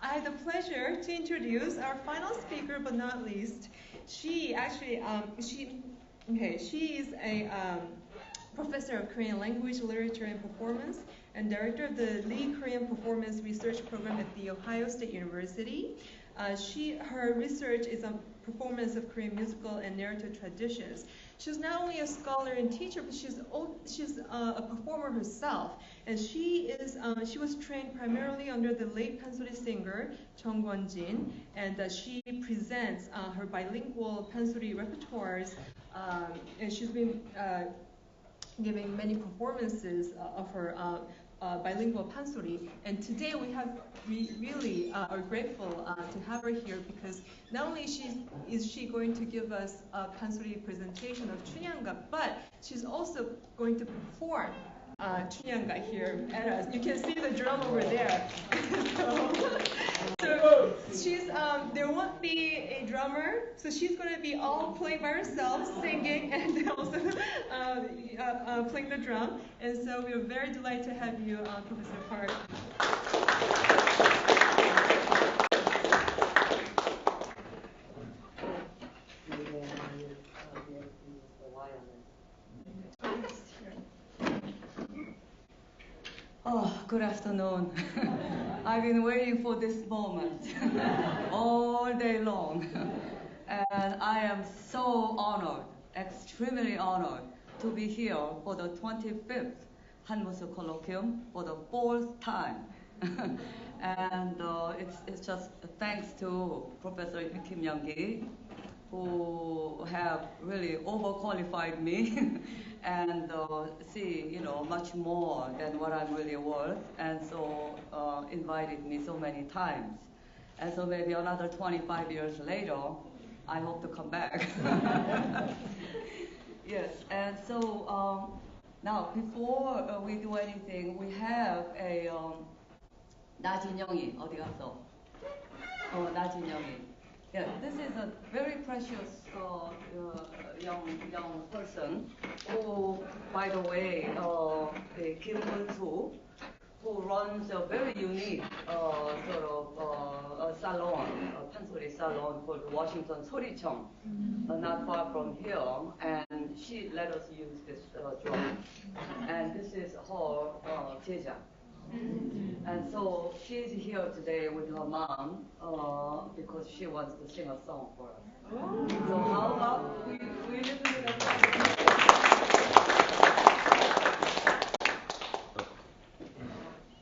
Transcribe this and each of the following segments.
I have the pleasure to introduce our final speaker, but not least. She actually, she is a professor of Korean language, literature, and performance, and director of the Lee Korean Performance Research Program at The Ohio State University. Her research is on performance of Korean musical and narrative traditions. She's not only a scholar and teacher, but she's a performer herself. And she was trained primarily under the late pansori singer Chung Kwon-jin, and she presents her bilingual pansori repertoires, and she's been giving many performances of her bilingual pansori. And today we really are grateful to have her here, because not only is she going to give us a pansori presentation of Chunyanga, but she's also going to perform Chunyanga here at us. You can see the drum over there. So there won't be a drummer, so she's going to be all playing by herself, singing, and also playing the drum. And so we're very delighted to have you, Professor Park. Oh, good afternoon. I've been waiting for this moment all day long. And I am so honored, extremely honored, to be here for the 25th Hanmusu Colloquium for the 4th time. And it's just thanks to Professor Kim Young-gi, who have really overqualified me and see, much more than what I'm really worth, and so invited me so many times. And so maybe another 25 years later, I hope to come back. Yes, and so now before we do anything, we have a 나진영이 어디 갔어? 나진영이. Yeah, this is a very precious young person who, by the way, Kim Eun-soo, who runs a very unique salon, a pansori salon called Washington Soricheong, not far from here, and she let us use this drum. And this is her 제자. And so she's here today with her mom because she wants to sing a song for us. So how about we listen to the song?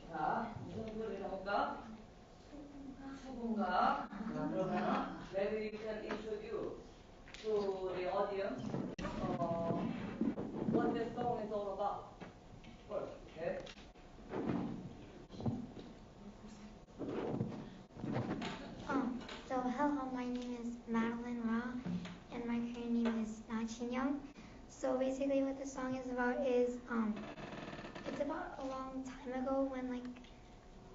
자, 무슨 노래 나올까? 수군가. 그러면 maybe you can introduce to the audience what this song is all about first, okay? So hello, my name is Madeline Ra, and my Korean name is Na Chin-young. So basically what the song is about is, it's about a long time ago when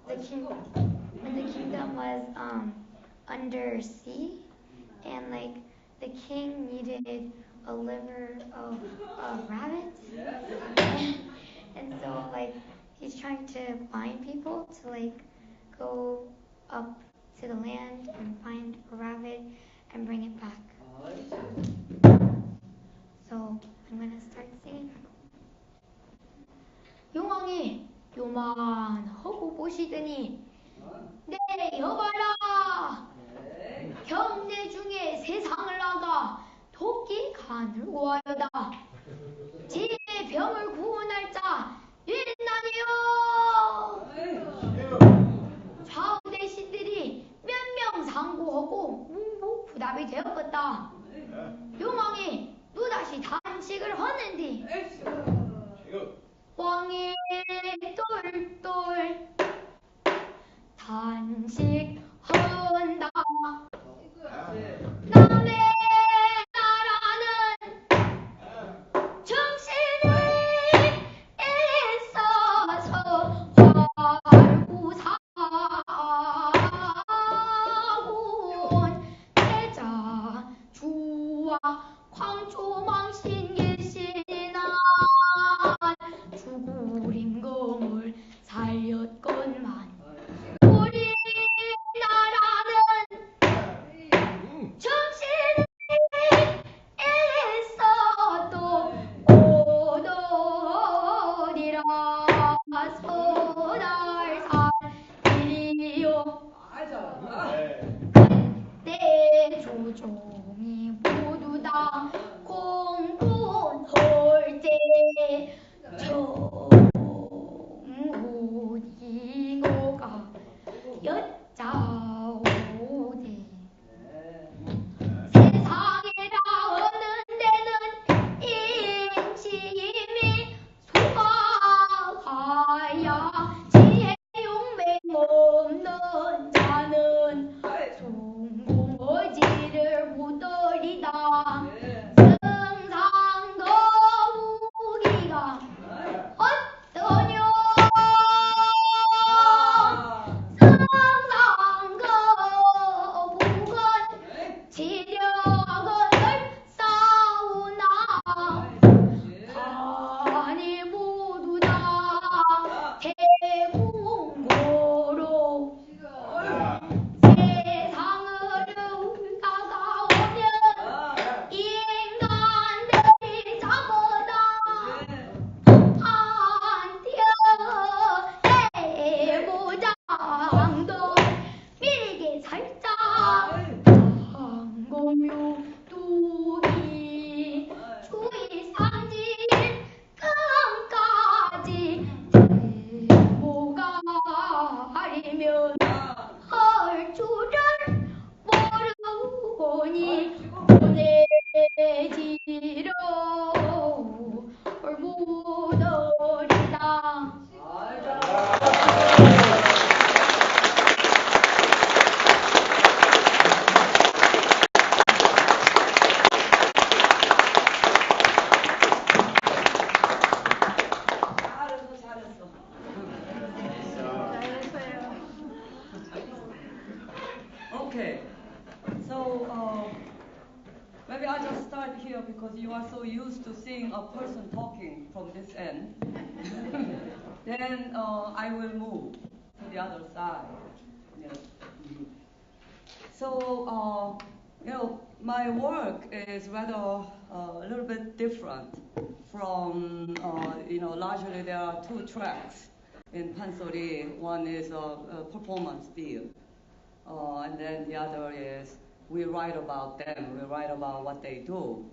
the kingdom was under sea, and the king needed a liver of rabbits, and so he's trying to find people to go up to the land and find a rabbit and bring it back. So I'm gonna start singing. 용왕이 요만하고 보시더니 네 여봐라 경내 중에 세상을 나가 토끼 간을 구하여다 제 병을 구원할 자 있나니요. 좌우 대신들이 몇 명 상고하고 묵묵부답이 되었겠다. 용왕이 또다시 단식을 하는디 왕이 똘똘 단식한다. 남의 나라는 정신이 오징어가 여자오대 세상에 나오는 데는 인심이 소화하야 지혜 용맹 없는 자는 송공어지를 못들이다 승상도 우기가 어떠냐 승상거 북은 지력을 싸우나 아니 모두 다 대공고로 세상을 다가오면 인간들이 잡아다 한텨 해보장도 미리게 살짝 항공유 뚜기 주의 삼진 끝까지 대모가 아니면 할 줄을 모르니 보내지로 못오리다 잘했어. Okay, so maybe I just start here because you are so used to seeing a person talking from this end. Then I will move to the other side. Yes. So, my work is rather a little bit different from, largely there are two tracks in Pansori. One is a performance field, and then the other is we write about them, we write about what they do.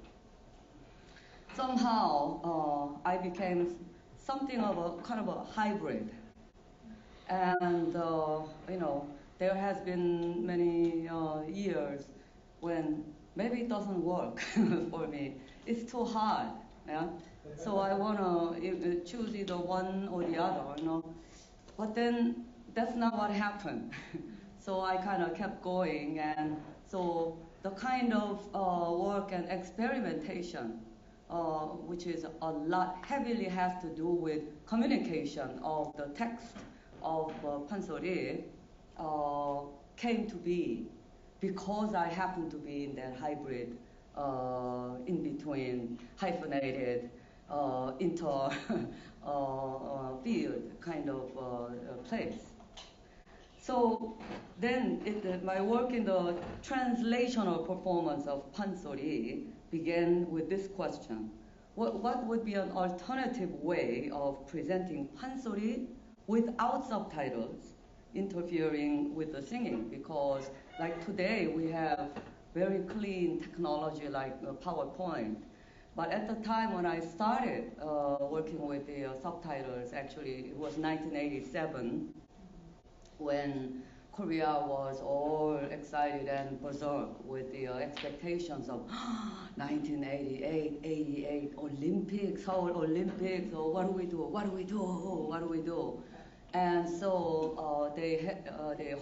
Somehow, I became something of a kind of a hybrid. And, there has been many years when maybe it doesn't work for me. It's too hard, yeah? So I want to choose either one or the other, But then that's not what happened. So I kind of kept going, and so the kind of work and experimentation, which is a lot heavily has to do with communication of the text of Pansori, came to be because I happen to be in that hybrid, in between, hyphenated, inter field kind of place. So then my work in the translational performance of Pansori began with this question. What would be an alternative way of presenting Pansori without subtitles interfering with the singing? Because like today we have very clean technology like PowerPoint. But at the time when I started working with the subtitles, actually it was 1987, when Korea was all excited and berserk with the expectations of 1988, 88, Olympics, Seoul Olympics, so what do we do? And so they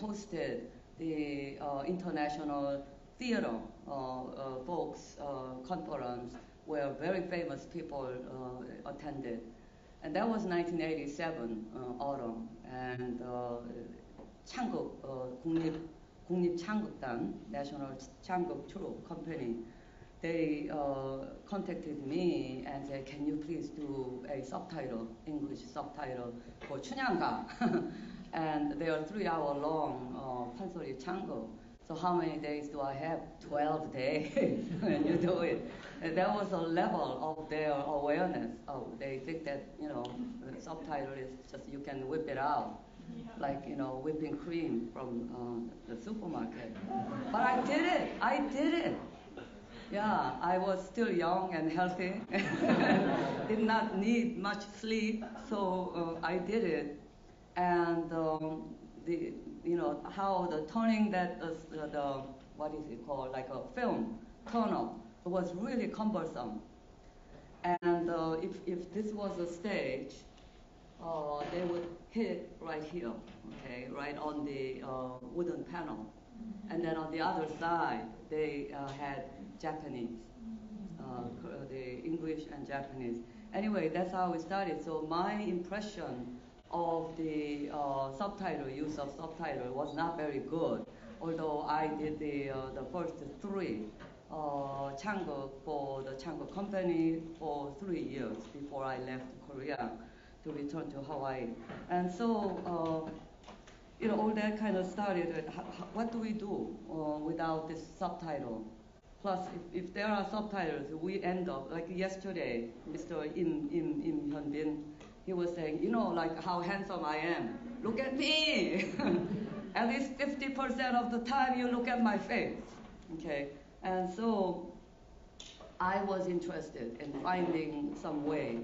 hosted the International Theater Folks Conference, where very famous people attended. And that was 1987 autumn. And 창극, 국립창극단, National Changuk Troupe Company, they contacted me and said, can you please do a subtitle, English subtitle for 춘향가? And they are 3-hour long Pansori Chango. So how many days do I have? 12 days when you do it. And that was a level of their awareness. Oh, they think that, the subtitle is just you can whip it out. Like, whipping cream from the supermarket. But I did it. Yeah, I was still young and healthy, did not need much sleep, so I did it. And the, how the turning that the what is it called, like a film turn up, was really cumbersome. And if this was a stage, they would hit it right here, okay, right on the wooden panel. And then on the other side, they had Japanese, the English and Japanese. Anyway, that's how we started. So my impression of the use of subtitle was not very good, although I did the first three Chango for the Chango company for 3 years before I left Korea to return to Hawaii. And so, all that kind of started with what do we do without this subtitle? Plus, if there are subtitles, we end up, like yesterday, Mr. Im Hyun Bin, he was saying, like how handsome I am. Look at me! At least 50% of the time you look at my face. Okay? And so I was interested in finding some way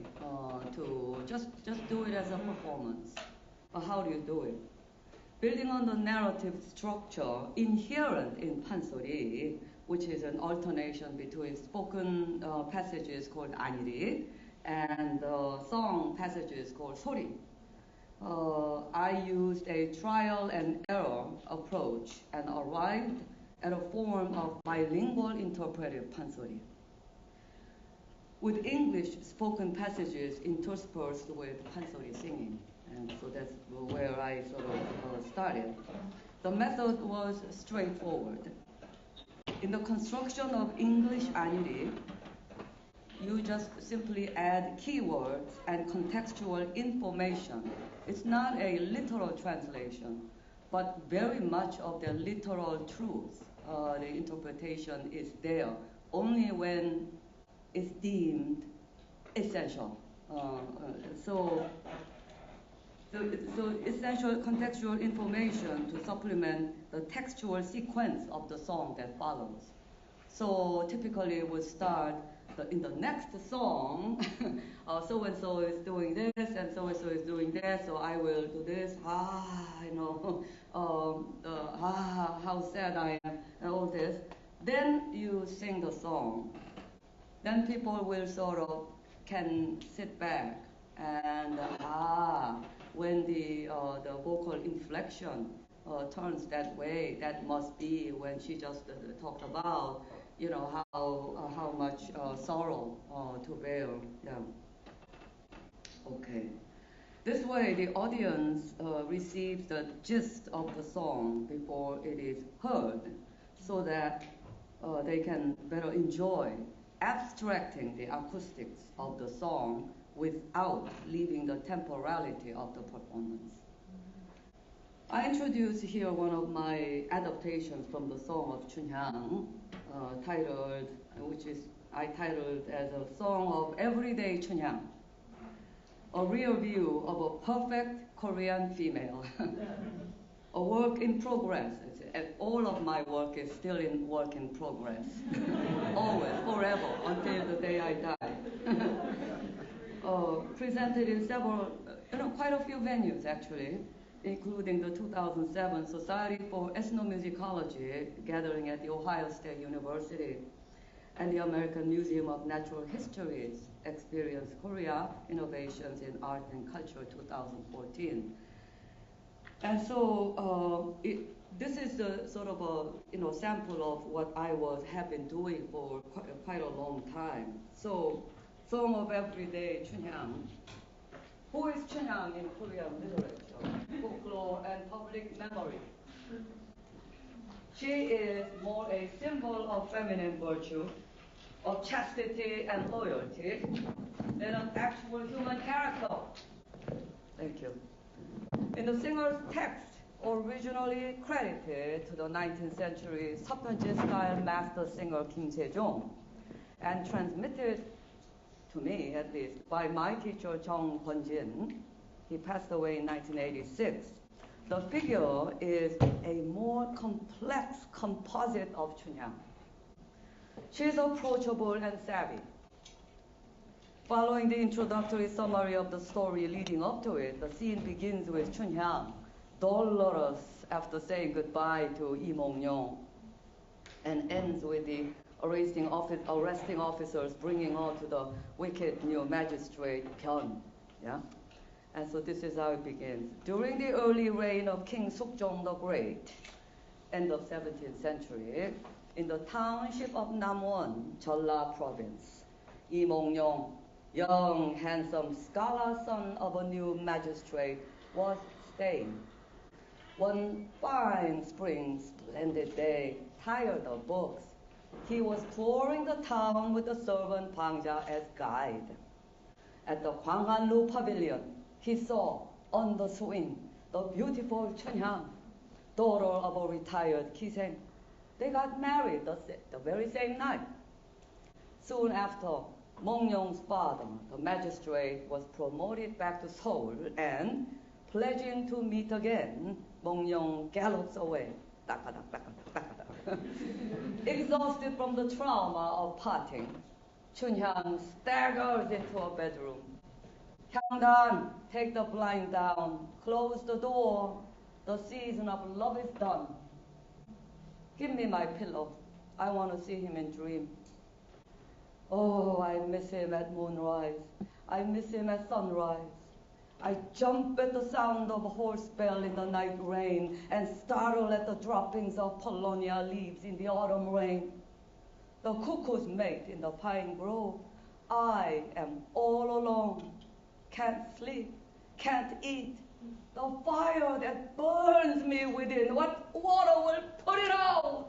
to just do it as a performance. But how do you do it? Building on the narrative structure inherent in pansori, which is an alternation between spoken passages called aniri and song passages called sori. I used a trial and error approach and arrived at a form of bilingual interpretive pansori, with English spoken passages interspersed with pansori singing. And so that's where I sort of started. The method was straightforward. In the construction of English aniri, you just simply add keywords and contextual information. It's not a literal translation, but very much of the literal truth. The interpretation is there only when it's deemed essential. So essential contextual information to supplement the textual sequence of the song that follows. So typically we start in the next song, so-and-so is doing this and so-and-so is doing that, so I will do this, how sad I am, and all this. Then you sing the song. Then people will sort of can sit back and when the vocal inflection turns that way, that must be when she just talked about, how much sorrow to bear. Yeah. Okay. This way, the audience receives the gist of the song before it is heard, so that they can better enjoy abstracting the acoustics of the song without leaving the temporality of the performance. I introduce here one of my adaptations from the song of Chunhyang, I titled as a song of everyday Chunhyang, a real view of a perfect Korean female, a work in progress. All of my work is still in work in progress, always, forever, until the day I die. Presented in several, quite a few venues actually, including the 2007 Society for Ethnomusicology gathering at The Ohio State University and the American Museum of Natural History's Experience Korea, Innovations in Art and Culture 2014. And so this is the sort of a sample of what I have been doing for quite a long time. So, Song of Everyday Chunhyang. Who is Chunhyang in Korean literature, folklore, and public memory? She is more a symbol of feminine virtue, of chastity and loyalty, than an actual human character. Thank you. In the singer's text, originally credited to the 19th century 서편지-style master singer Kim Se-jong, and transmitted to me, at least, by my teacher Jung Kwon-jin. He passed away in 1986. The figure is a more complex composite of Chunhyang. She's approachable and savvy. Following the introductory summary of the story leading up to it, the scene begins with Chunhyang, dolorous after saying goodbye to Lee Mong-yong, and ends with the arresting officers bringing her to the wicked new magistrate Byun. Yeah? And so this is how it begins. During the early reign of King Sukjong the Great, end of 17th century, in the township of Namwon, Jeolla province, Lee Mong-yong, young, handsome scholar son of a new magistrate, was staying. One fine spring, splendid day, tired of books, he was touring the town with the servant Bangja as guide. At the Gwanghanlu pavilion, he saw on the swing the beautiful Chunhyang, daughter of a retired Kiseng. They got married the very same night. Soon after, Mong-yong's father, the magistrate, was promoted back to Seoul, and, pledging to meet again, Mong-yong gallops away. Exhausted from the trauma of parting, Chunhyang staggers into a bedroom. Hyangdan, take the blind down, close the door. The season of love is done. Give me my pillow. I want to see him in dream. Oh, I miss him at moonrise. I miss him at sunrise. I jump at the sound of a horse bell in the night rain and startle at the droppings of paulownia leaves in the autumn rain. The cuckoo's mate in the pine grove. I am all alone. Can't sleep, can't eat. The fire that burns me within, what water will put it out?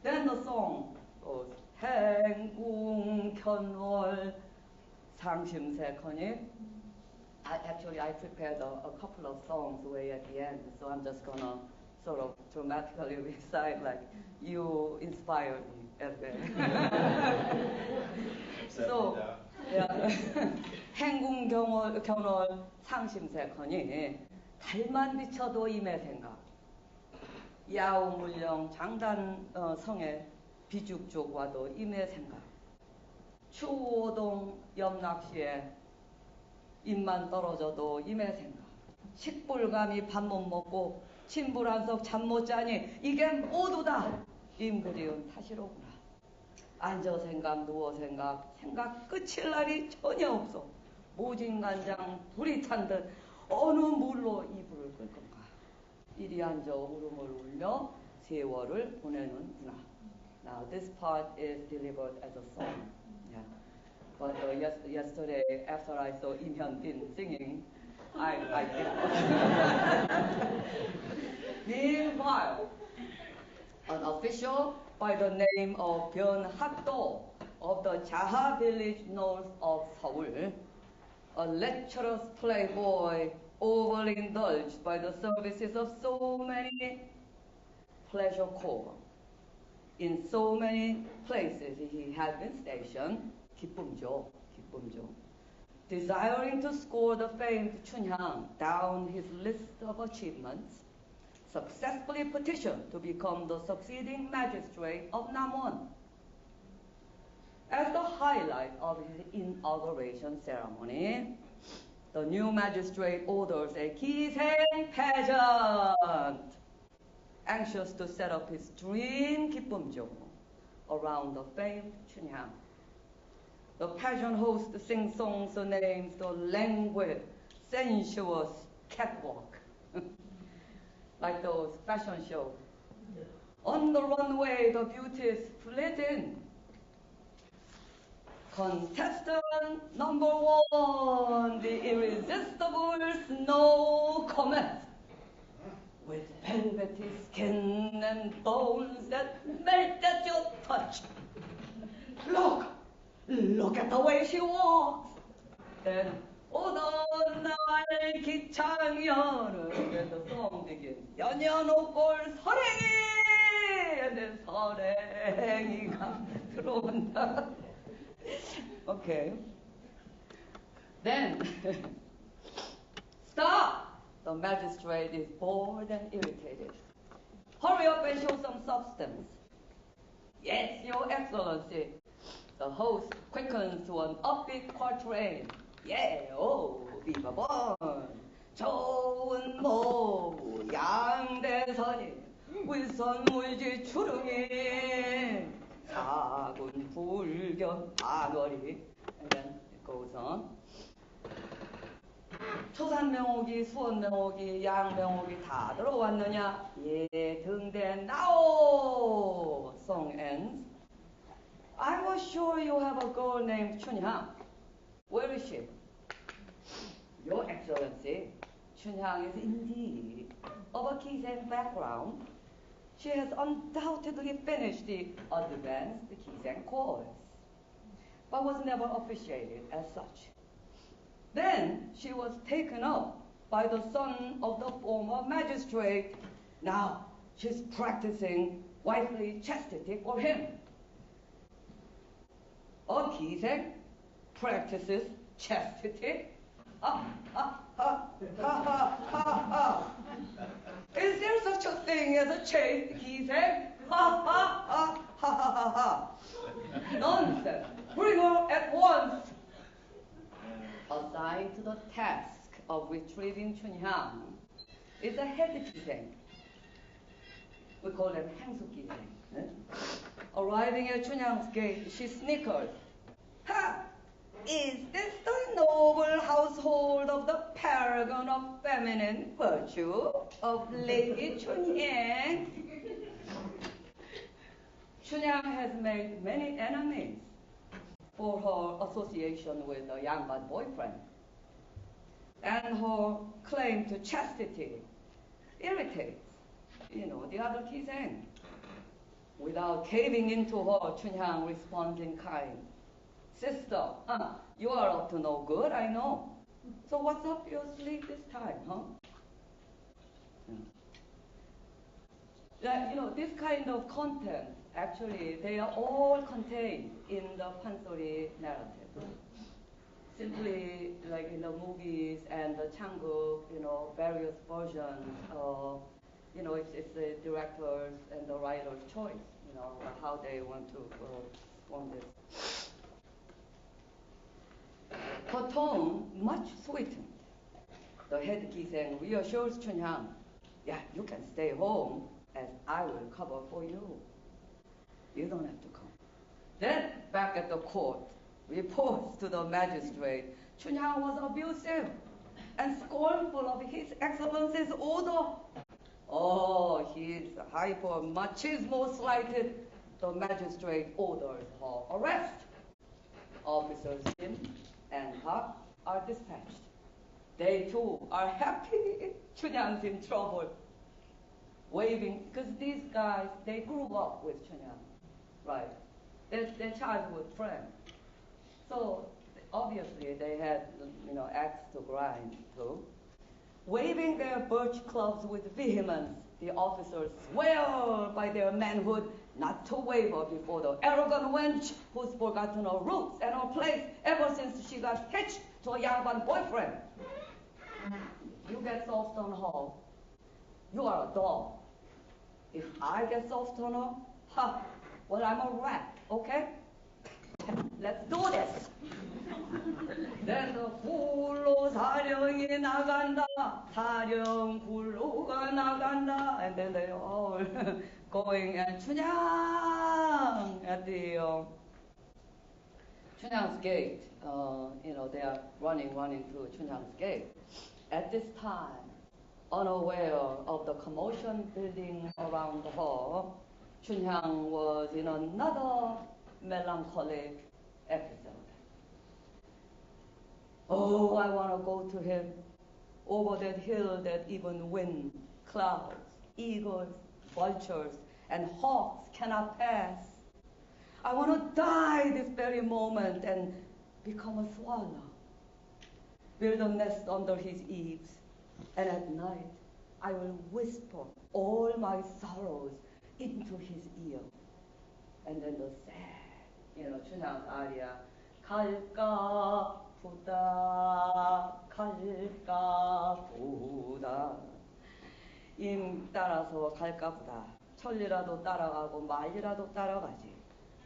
Then the song goes, 행궁견월 상심새커니. Actually, I prepared a couple of songs way at the end, so I'm just gonna sort of dramatically recite like, you inspired me, So, yeah. 행궁견월 상심새커니 달만 비춰도 임의 생각. 야우물령 장단 성의 비죽족과도 임의 생각. 추오동 염락시에 입만 떨어져도 임의 생각. 식불감이 밥 못 먹고 침불한석 잠 못 자니 이게 모두 다 임 그리운 탓이로구나. 앉아 생각 누워 생각 끝일 날이 전혀 없어. 모진간장 불이 탄 듯 어느 물로 이불을 끌 건가. 이리 앉아 울음을 울며 세월을 보내는구나. Now this part is delivered as a song. Yeah. But yesterday, after I saw Im Hyun-bin singing, I did. Meanwhile, an official by the name of Byun Hak-do of the Jaha village north of Seoul, a lecherous playboy overindulged by the services of so many pleasure corps. In so many places he had been stationed, 기쁨조, desiring to score the famed Chunhyang down his list of achievements, successfully petitioned to become the succeeding magistrate of Namwon. As the highlight of his inauguration ceremony, the new magistrate orders a 기생 pageant, anxious to set up his dream 기쁨조 around the famed Chunhyang. The pageant host sings songs and names the languid, sensuous catwalk, like those fashion shows. On the runway, the beauties flit in. Contestant number 1, the irresistible Snow Comet, with velvety skin and bones that melt at your touch. Look at the way she walks. Then, 오던 날 기창년을, then the song begins. 연연옥골 설행이, and then 설행이가 들어온다. Okay. Then, stop! The magistrate is bored and irritated. Hurry up and show some substance. Yes, Your Excellency. The host quickens to an upbeat quatrain. Yeah, oh, viva bon. 좋은 모양대선이 윗선물지 추릉이 사군 불견 안월이. And then it goes on. 초산명옥이 수원명옥이 양명옥이 다 들어왔느냐? 예, 등대 나오. Song ends. I was sure you have a girl named Chunhyang. Where is she? Your Excellency, Chunhyang is indeed of a Kiseng background. She has undoubtedly finished the advanced Kiseng course, but was never officiated as such. Then she was taken up by the son of the former magistrate. Now she's practicing wifely chastity for him. A Kiseng practices chastity? Is there such a thing as a chaste Kiseng? Nonsense. Bring her at once. Assigned to the task of retrieving Chunhyang is a head Kiseng. We call them Hangsu Kiseng. Arriving at Chunhyang's gate, she snickered. Ha! Is this the noble household of the paragon of feminine virtue, of Lady Chunhyang? Chunhyang has made many enemies for her association with a Yangban boyfriend. And her claim to chastity irritates, the other Kiseng. Without caving into her, Chunhyang responds in kind. Sister, you are up to no good, I know. So what's up your sleeve this time, huh? This kind of content, actually, they are all contained in the Pansori narrative. Simply, like in the movies and the Changguk, various versions, it's the directors and the writer's choice, how they want to form this. Her tone much sweetened. The head Kiseng reassures Chunhyang, yeah, you can stay home as I will cover for you. You don't have to come. Then, back at the court, reports to the magistrate, Chunhyang was abusive and scornful of His Excellency's order. Oh, his hyper machismo slighted. The magistrate orders her arrest. Officers Jin and Park are dispatched. They too are happy Chunhyang's in trouble. Waving, because these guys, they grew up with Chunhyang, right? They're childhood friends. So obviously they had, axe to grind too. Waving their birch clubs with vehemence, the officers swear by their manhood not to waver before the arrogant wench who's forgotten her roots and her place ever since she got hitched to a Yangban boyfriend. You get soft on her, you are a dog. If I get soft on her, well, I'm a rat, okay? Let's do this. Then the 굴로 사령이 나간다, 사령 굴로가 나간다, and then they all going and Chunhyang at the Chunhyang's gate. They are running through Chunhyang's gate. At this time, unaware of the commotion building around her, Chunhyang was in another melancholic episode. Oh, I want to go to him, over that hill that even wind, clouds, eagles, vultures, and hawks cannot pass. I want to die this very moment and become a swallow, build a nest under his eaves, and at night I will whisper all my sorrows into his ear. And then the sad, Chunhyang's aria, 갈까 보다, 갈까 보다. 임 따라서 갈까 보다. 천리라도 따라가고 말리라도 따라가지.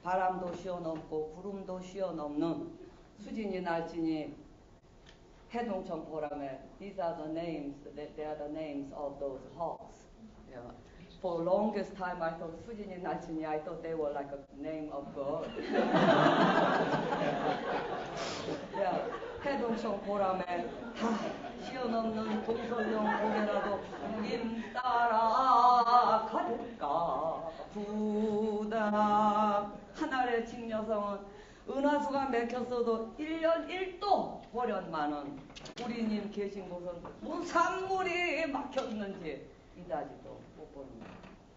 바람도 쉬어넘고 구름도 쉬어넘는 수진이 날진이 해동청 보람에 these are the names, they are the names of those hawks. Yeah. For longest time I thought 수진이 날진이 I thought they were like a name of God. yeah. 해동청 보람에 쉬어넘는 동설령 고개라도 님 따라 갈까 부다 하늘의 직녀성은 은하수가 맥혔어도 1년 1도 보련만은 우리님 계신 곳은 무산물이 막혔는지 이다지도 못 보는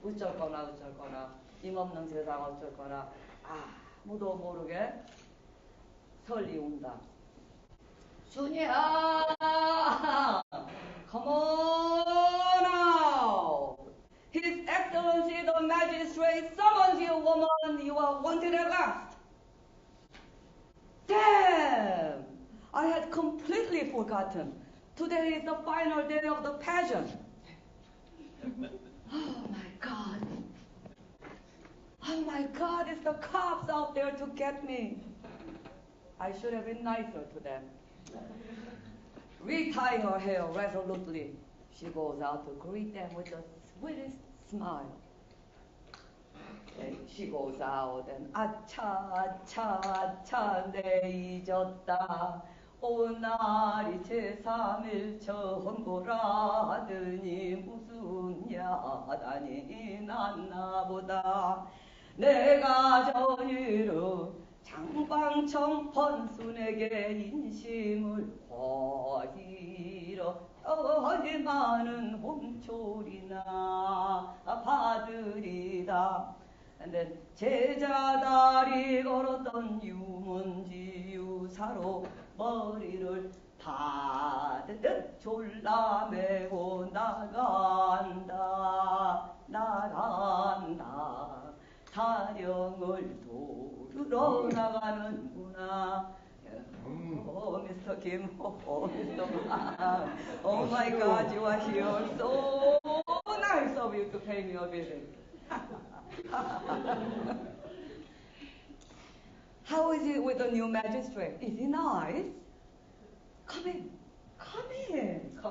어쩔거나 힘없는 세상 어쩔거나 아무도 모르게 설리 운다. 준이야, come on out. His Excellency the Magistrate summons you, woman. You are wanted at last. Damn! I had completely forgotten. Today is the final day of the pageant. Oh my God. Oh my God, it's the cops out there to get me. I should have been nicer to them. Retie her hair resolutely. She goes out to greet them with the sweetest smile. She goes out and 아차 내 잊었다. 오날이 제3일 처음 보라더니 무슨 야단이 났나보다. 내가 전일은 장방청 번순에게 인심을 거지러 하지만은 홍초리나 받으리다. And then 제자다리 걸었던 유문지 유사로 머리를 다듯 졸라매고 나간다. 타령을 도르러 나가는구나. Mr. Kim, Mr. Ma. Oh my God, you are here. So nice of you to pay me a visit. How is it with the new magistrate? Is he nice? Come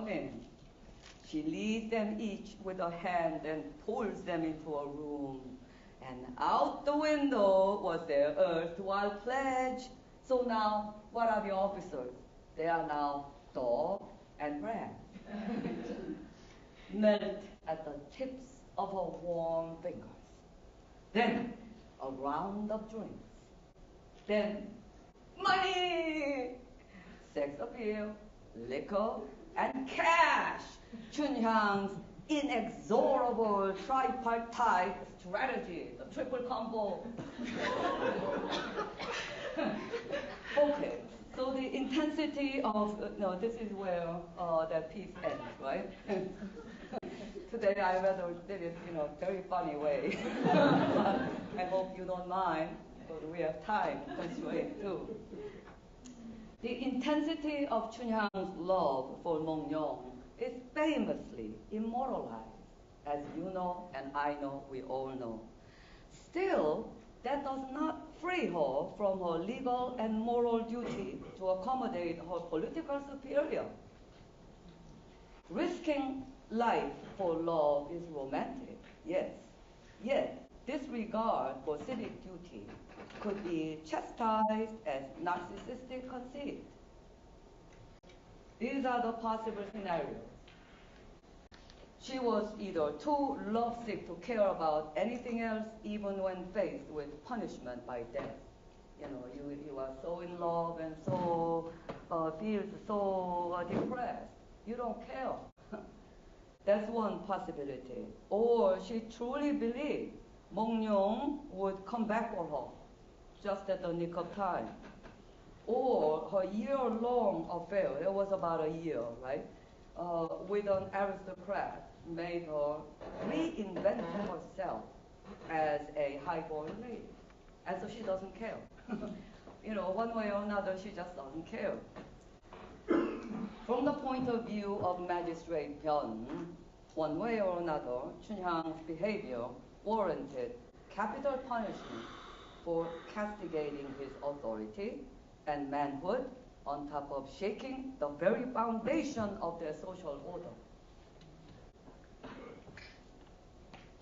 in. She leads them each with a hand and pulls them into a room. And out the window was their erstwhile pledge. So now, what are the officers? They are now dog and rat. Melt at the tips of her warm fingers. Then a round of drinks. Then money, sex appeal, liquor, and cash. Chunhyang's inexorable tripartite strategy, the triple combo. Okay, so the intensity of, no, this is where that piece ends, right? Today I rather did it in a very funny way. I hope you don't mind, because we have time constraint too. The intensity of Chunhyang's love for Mongyeong is famously immortalized, as you know and I know, we all know. Still, that does not free her from her legal and moral duty to accommodate her political superior. Risking life for love is romantic, yes. Yet, disregard for civic duty could be chastised as narcissistic conceit. These are the possible scenarios. She was either too lovesick to care about anything else, even when faced with punishment by death. You know, you are so in love and so feels so depressed. You don't care. That's one possibility. Or she truly believed Mongyeong would come back for her, just at the nick of time. Or her year-long affair, it was about a year, right, with an aristocrat made her reinvent herself as a high-born lady. And so she doesn't care. You know, one way or another, she just doesn't care. From the point of view of Magistrate Byun, one way or another, Chunhyang's behavior warranted capital punishment for castigating his authority and manhood on top of shaking the very foundation of their social order.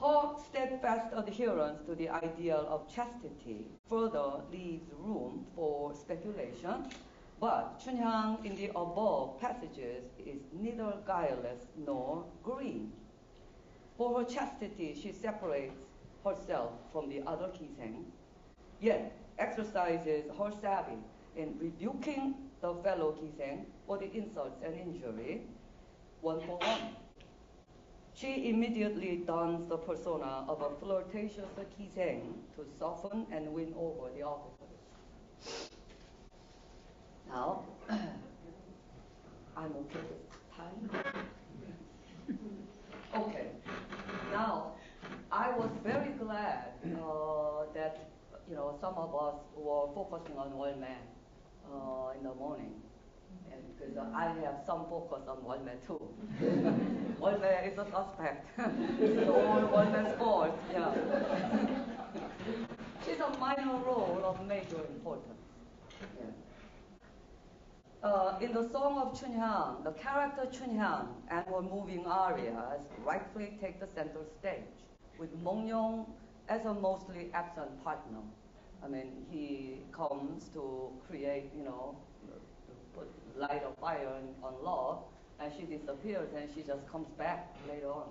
Her steadfast adherence to the ideal of chastity further leaves room for speculation, but Chunhyang in the above passages is neither guileless nor green. For her chastity, she separates herself from the other Kiseng, yet exercises her savvy in rebuking the fellow Kiseng for the insults and injury, one for one. She immediately dons the persona of a flirtatious Kiseng to soften and win over the officers. Now, I'm okay with time. Okay. Now, I was very glad that some of us were focusing on Wolme in the morning, and because I have some focus on Wolme too. Wolme is a suspect. It's all Wolme's fault. Yeah. She's a minor role of major importance. Yeah. In the Song of Chunhyang, the character Chunhyang and her moving arias rightfully take the center stage, with Mongyong as a mostly absent partner. I mean, he comes to create, put light a fire on love, and she disappears, and she just comes back later on.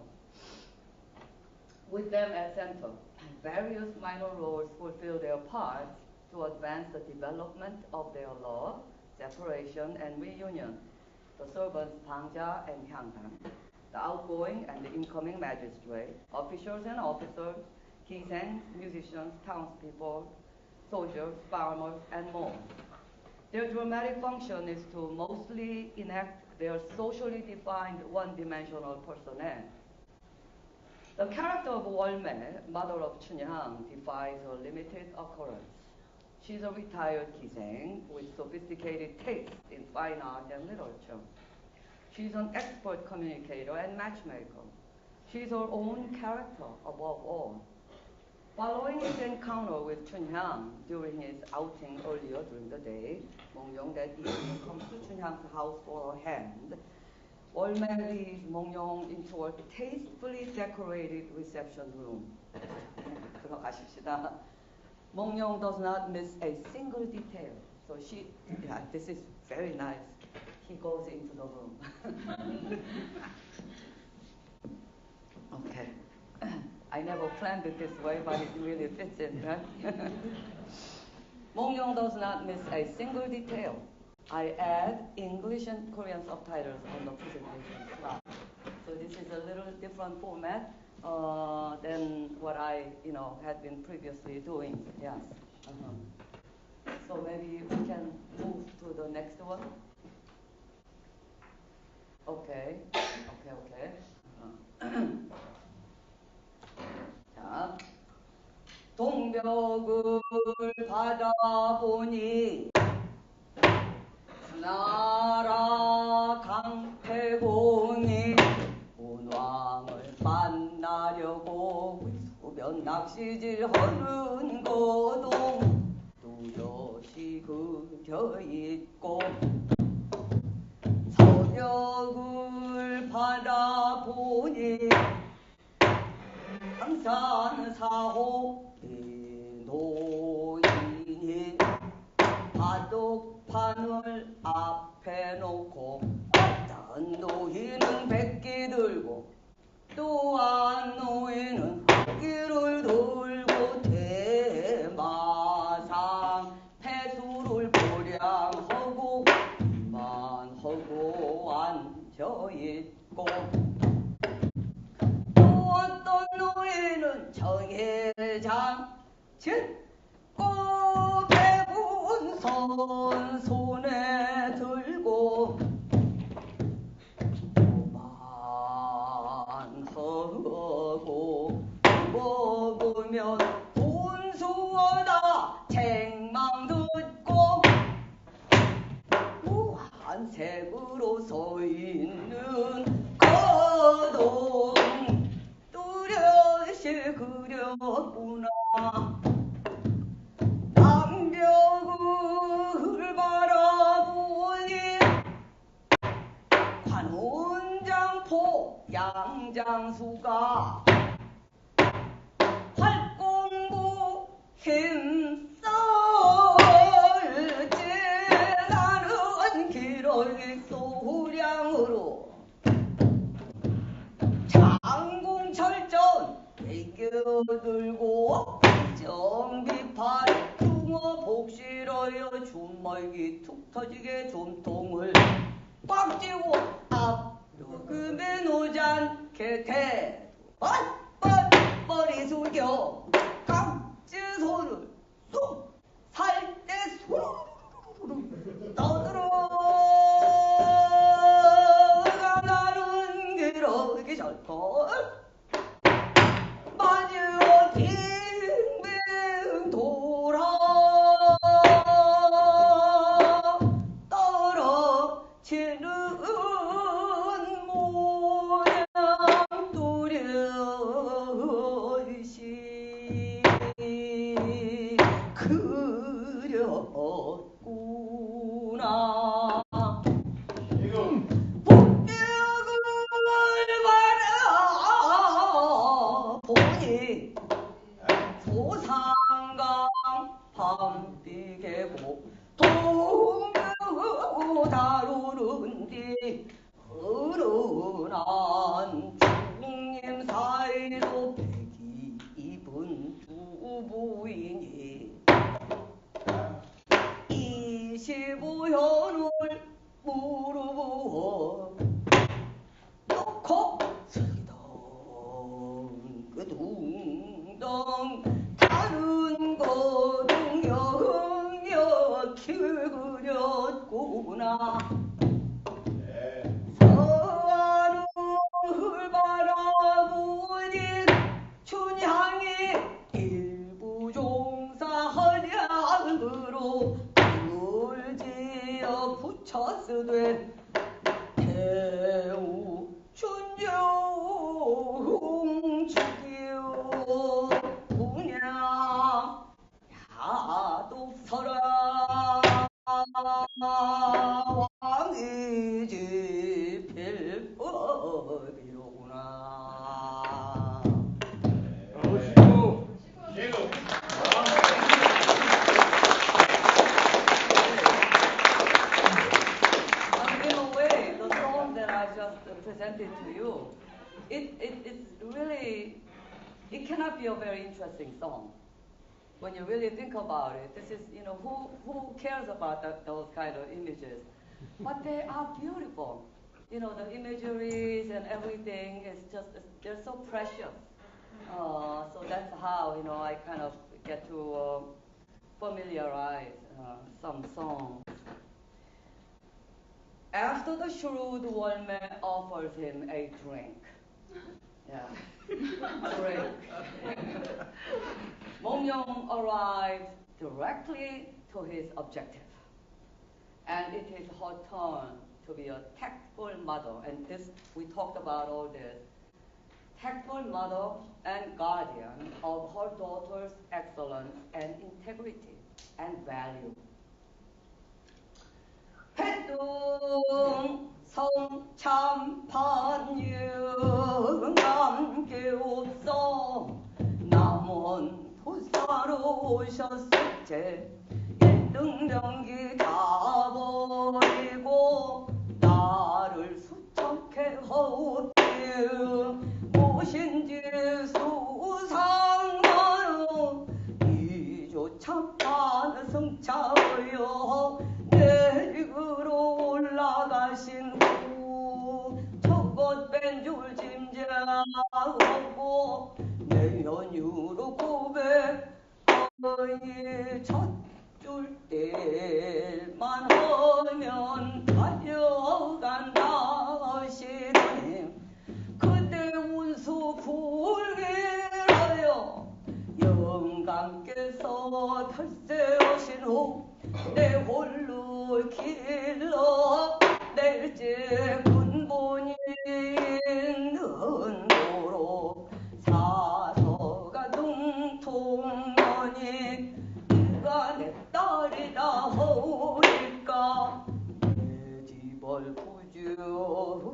With them at center, various minor roles fulfill their parts to advance the development of their love, separation, and reunion. The servants Pangja and Hyangdang, the outgoing and the incoming magistrate, officials and officers, Kisengs, musicians, townspeople, soldiers, farmers, and more. Their dramatic function is to mostly enact their socially defined one-dimensional persona. The character of Wolme, mother of Chunhyang, defies her limited occurrence. She's a retired Kiseng with sophisticated taste in fine art and literature. She's an expert communicator and matchmaker. She's her own character above all. Following his encounter with Chunhyang during his outing earlier during the day, Mongyong that evening comes to Chunhyang's house for a hand. Wolme leads Mongyong into a tastefully decorated reception room. 들어가십시다. Mongyong does not miss a single detail. So this is very nice. He goes into the room. Okay. I never planned it this way, but it really fits in, right? Mongyong does not miss a single detail. I add English and Korean subtitles on the presentation slide. So this is a little different format than what I, had been previously doing. Yes. So maybe we can move to the next one. Okay. 자, 동벽을 바라보니 나라 강태공이 운왕을 만나려고 소변 낚시질 하는 거동 뚜렷이 그려 있고 서벽을 바라보니 강산사호 노인이 바둑판을 앞에 놓고 어떤 노인은 백기 들고 또 한 노인은 학기를 들고 대마상 패수를 보량하고 만하고 앉아있고 또 어떤 노인은 정회장 짚고 배운 선 손에 들고 만하고 먹으면 돈수어다 책망 듣고 무한색으로 서 있는 거동 뚜렷이 그렸구나. 살포 양장수가 활공부 힘써지 나는 기러기 소량으로 장궁철전 애껴들고 정비팔 붕어 복실하여 준멀기 툭 터지게 좀통을 꽉 쥐고 앞루금에 노잔 개태 머리 숙여 깍지 손을 쏙 살 때 소르르르 떠들어가 나는 기러기 절터 마녀 빙빙 돌아 떨어지는 모양 뚜렷이 그렸구나. 본격을 말아 보니 소상강 밤비계고 동묘 다루는 뒤 어른한 중님 사이로 백이 입은 두 부인이 25현을 무릎 놓고 서기던 그 둥덩 다른 거둥 영역히 그렸구나. 서안을 바라보니 춘향이 일부 종사하량으로 울지어 붙였으되 대우 춘종 주기요 분야 야독서라 왕이지 필법이로구나. In a way, the song that I just presented to you, it's really, it cannot be a very interesting song. When you really think about it, this is, who cares about those kind of images? But they are beautiful. The imageries and everything is just, they're so precious. So that's how, I kind of get to familiarize some songs. After the shrewd woman offers him a drink. Yeah, drink. Mongyeong arrives directly to his objective. And it is her turn to be a tactful mother. And this, we talked about all this. Tactful mother and guardian of her daughter's excellence and integrity and value. 해동 성참판 영감께 없어 남원 도사로 오셨을제 1등 명기 다 버리고 나를 수척해 허우띠 무엇인지 수상하여 이조참판 성차여 내리그로 올라가신 후 저것 뺀줄 짐작하고 내연유로 고백하니 젖줄 때만 하면 달려간다 하시더니 그때 운수 굴기라여 영감께서 탈세하신 후 내 홀로 길러 낼지 근본이 있는 도로 사서가 등통하니 네가 내 딸이다 하오니까 내 집을 부주고요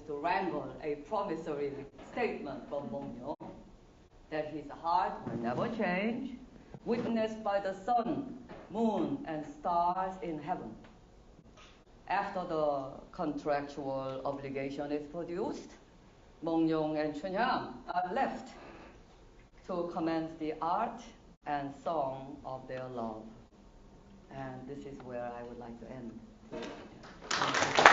to wrangle a promissory statement from Mongyo that his heart will never change, witnessed by the sun, moon, and stars in heaven. After the contractual obligation is produced, Mongyo and Chunyang are left to commence the art and song of their love. And this is where I would like to end.